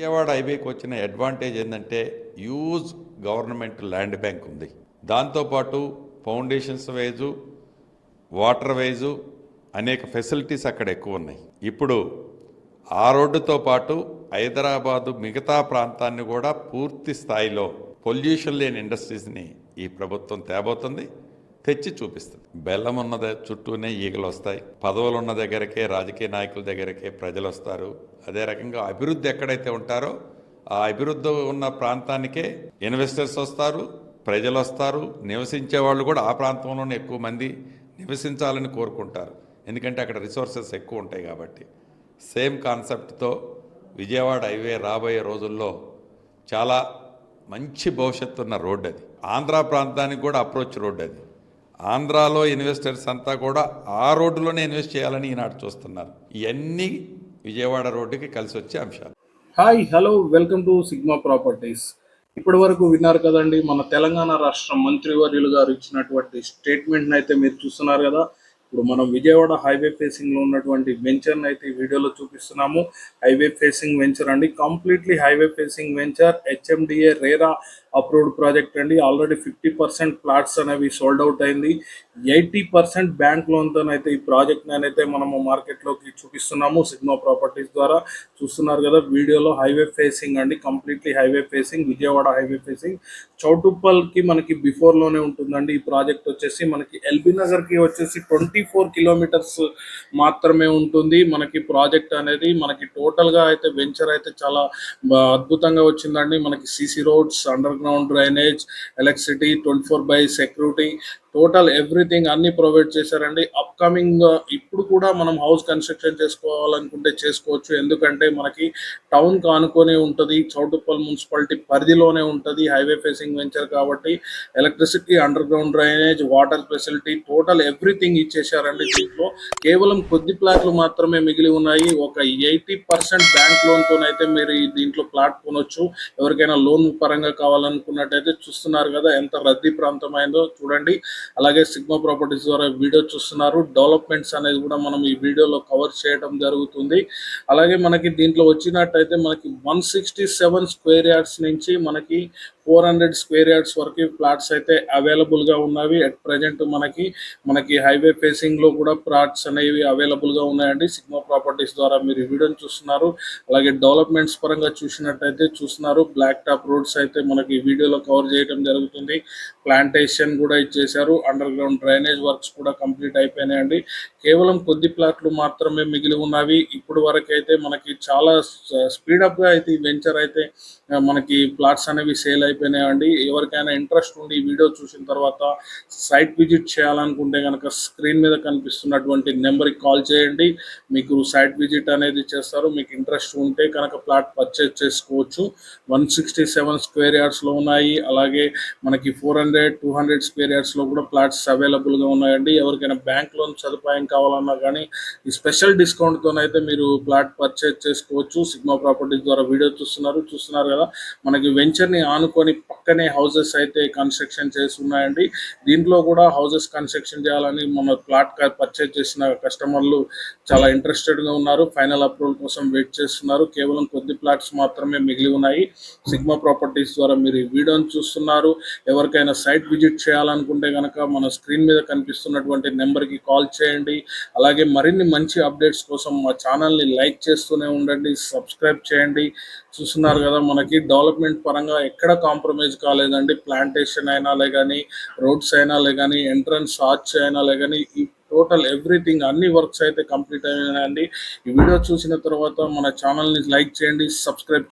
విజయవాడ హైవేకి వచ్చిన అడ్వాంటేజ్ ఏంటంటే యూజ్ గవర్నమెంట్ ల్యాండ్ బ్యాంక్ ఉంది. దాంతోపాటు ఫౌండేషన్స్ వైజు వాటర్ వైజు అనేక ఫెసిలిటీస్ అక్కడ ఎక్కువ ఉన్నాయి. ఇప్పుడు ఆ రోడ్డుతో పాటు హైదరాబాదు మిగతా ప్రాంతాన్ని కూడా పూర్తి స్థాయిలో పొల్యూషన్ లేని ఇండస్ట్రీస్ని ఈ ప్రభుత్వం తేబోతుంది, తెచ్చి చూపిస్తుంది. బెల్లం ఉన్న చుట్టూనే ఈగలు వస్తాయి, పదవులు ఉన్న దగ్గరకే రాజకీయ నాయకుల దగ్గరకే ప్రజలు వస్తారు. అదే రకంగా అభివృద్ధి ఎక్కడైతే ఉంటారో ఆ అభివృద్ధి ఉన్న ప్రాంతానికే ఇన్వెస్టర్స్ వస్తారు, ప్రజలు వస్తారు. నివసించే వాళ్ళు కూడా ఆ ప్రాంతంలోనే ఎక్కువ మంది నివసించాలని కోరుకుంటారు, ఎందుకంటే అక్కడ రిసోర్సెస్ ఎక్కువ ఉంటాయి కాబట్టి. సేమ్ కాన్సెప్ట్తో విజయవాడ హైవే రాబోయే రోజుల్లో చాలా మంచి భవిష్యత్తు ఉన్న రోడ్డు అది. ఆంధ్ర ప్రాంతానికి కూడా అప్రోచ్ రోడ్డు అది. ఆంధ్రాలో ఇన్వెస్టర్స్ అంతా కూడా ఆ రోడ్డులోనే ఇన్వెస్ట్ చేయాలని ఈనాడు చూస్తున్నారు. ఇవన్నీ విజయవాడ రోడ్డుకి కలిసి వచ్చే అంశాలు. Hi, hello, welcome to sigma properties. ఇప్పటి వరకు విన్నారు కదండి, మన తెలంగాణ రాష్ట్ర మంత్రివర్యులు గారు ఇచ్చినటువంటి స్టేట్మెంట్ని అయితే మీరు చూస్తున్నారు కదా. ఇప్పుడు మనం విజయవాడ హైవే ఫేసింగ్లో ఉన్నటువంటి వెంచర్ని అయితే ఈ వీడియోలో చూపిస్తున్నాము. హైవే ఫేసింగ్ వెంచర్ అండి, completely highway facing venture, HMDA RERA approved project అండి. ఆల్రెడీ 50% ప్లాట్స్ అనేవి సోల్డ్ అవుట్ అయింది. 80% బ్యాంక్ లోన్తో అయితే ఈ ప్రాజెక్ట్ని అయితే మనము మార్కెట్లోకి చూపిస్తున్నాము సిగ్మా ప్రాపర్టీస్ ద్వారా. చూస్తున్నారు కదా వీడియోలో. హైవే ఫేసింగ్ అండి, completely highway facing, Vijayawada highway facing. చౌటుప్పల్కి మనకి బిఫోర్లోనే ఉంటుందండి ఈ ప్రాజెక్ట్ వచ్చేసి. మనకి ఎల్బీ నగర్కి వచ్చేసి 24 కిలోమీటర్స్ మాత్రమే ఉంటుంది మనకి ప్రాజెక్ట్ అనేది. మనకి టోటల్గా అయితే వెంచర్ అయితే చాలా అద్భుతంగా వచ్చిందండి. మనకి CC roads, under ground drainage, electricity, 24/7 security, total everything అన్ని ప్రొవైడ్ చేశారండి. అప్కమింగ్ ఇప్పుడు కూడా మనం హౌస్ కన్స్ట్రక్షన్ చేసుకోవాలనుకుంటే చేసుకోవచ్చు, ఎందుకంటే మనకి టౌన్ ఆనుకొని ఉంటుంది, చౌటుప్పల్ మున్సిపాలిటీ పరిధిలోనే ఉంటుంది హైవే ఫేసింగ్ వెంచర్ కాబట్టి. Electricity, underground drainage, water facility, total everything ఇచ్చేసారండి. దీంట్లో కేవలం కొద్ది ప్లాట్లు మాత్రమే మిగిలి ఉన్నాయి. ఒక 80% బ్యాంక్ లోన్తోనైతే మీరు దీంట్లో ప్లాట్ కొనొచ్చు. ఎవరికైనా లోన్ పరంగా కావాలనుకున్నట్టయితే. చూస్తున్నారు కదా ఎంత రద్దీ ప్రాంతం అయిందో చూడండి. అలాగే సిగ్మా ప్రాపర్టీస్ ద్వారా వీడియో చూస్తున్నారు. డెవలప్మెంట్స్ అనేది కూడా మనం ఈ వీడియోలో కవర్ చేయడం జరుగుతుంది. అలాగే మనకి దీంట్లో వచ్చినట్టయితే మనకి 167 స్క్వేర్ యార్డ్స్ నుంచి మనకి 400 స్క్వేర్ యార్డ్స్ వరకు ప్లాట్స్ అయితే అవైలబుల్గా ఉన్నవి. అట్ ప్రజెంట్ మనకి హైవే ఫేసింగ్లో కూడా ప్లాట్స్ అనేవి అవైలబుల్గా ఉన్నాయండి. సిగ్మా ప్రాపర్టీస్ ద్వారా మీరు ఈ వీడియోని చూస్తున్నారు. అలాగే డెవలప్మెంట్స్ పరంగా చూసినట్టయితే చూస్తున్నారు, బ్లాక్ టాప్ రోడ్స్ అయితే మనకి ఈ వీడియోలో కవర్ చేయడం జరుగుతుంది. ప్లాంటేషన్ కూడా ఇచ్చేసారు. అండర్ గ్రౌండ్ డ్రైనేజ్ వర్క్స్ కూడా కంప్లీట్ అయిపోయినాయండి. కేవలం కొద్ది ప్లాట్లు మాత్రమే మిగిలి ఉన్నవి. ఇప్పుడు వరకు అయితే మనకి చాలా స్పీడప్గా అయితే ఈ వెంచర్ అయితే మనకి ప్లాట్స్ అనేవి సేల్ అయిపోయినాయండి. ఎవరికైనా ఇంట్రెస్ట్ ఉండి ఈ వీడియో చూసిన తర్వాత సైట్ విజిట్ చేయాలనుకుంటే కనుక స్క్రీన్ మీద కనిపిస్తున్నటువంటి నెంబర్కి కాల్ చేయండి. మీకు సైట్ విజిట్ అనేది చేస్తారు. మీకు ఇంట్రెస్ట్ ఉంటే కనుక ప్లాట్ పర్చేజ్ చేసుకోవచ్చు. 167 స్క్వేర్ యార్డ్స్లో ఉన్నాయి. అలాగే మనకి 400-200 స్క్వేర్ యార్డ్స్లో కూడా ప్లాట్స్ అవైలబుల్గా ఉన్నాయండి. ఎవరికైనా బ్యాంక్ లోన్ సదుపాయం కావాలన్నా కానీ ఈ స్పెషల్ డిస్కౌంట్తోనైతే మీరు ప్లాట్ పర్చేజ్ చేసుకోవచ్చు. సిగ్మా ప్రాపర్టీస్ ద్వారా వీడియో చూస్తున్నారు కదా. మనకి వెంచర్ని ఆనుకొని పక్కనే హౌసెస్ అయితే కన్స్ట్రక్షన్ చేసి ఉన్నాయండి. దీంట్లో కూడా హౌసెస్ కన్స్ట్రక్షన్ చేయాలని మన ప్లాట్ పర్చేజ్ చేసిన కస్టమర్లు చాలా ఇంట్రెస్టెడ్గా ఉన్నారు. ఫైనల్ అప్రూవల్ కోసం వెయిట్ చేస్తున్నారు. కేవలం కొద్ది ప్లాట్స్ మాత్రమే మిగిలి ఉన్నాయి. సిగ్మా ప్రాపర్టీస్ ద్వారా మీరు ఈ వీడియోని చూస్తున్నారు. ఎవరికైనా సైట్ విజిట్ చేయాలనుకుంటే కనుక మన స్క్రీన్ మీద కనిపిస్తున్నటువంటి నెంబర్కి కాల్ చేయండి. అలాగే మరిన్ని మంచి అప్డేట్స్ కోసం మా ఛానల్ని లైక్ చేస్తూనే ఉండండి, సబ్స్క్రైబ్ చేయండి. చూస్తున్నారు కదా మనకి డెవలప్మెంట్ పరంగా ఎక్కడ కాంప్రమైజ్ కాలేదండి. ప్లాంటేషన్ అయినా కానీ, రోడ్స్ అయినా కానీ, ఎంట్రన్స్ ఆర్చ్ అయినా కానీ, ఈ టోటల్ ఎవ్రీథింగ్ అన్ని వర్క్స్ అయితే కంప్లీట్ అయినాయండి. ఈ వీడియో చూసిన తర్వాత మన ఛానల్ని లైక్ చేయండి, సబ్స్క్రైబ్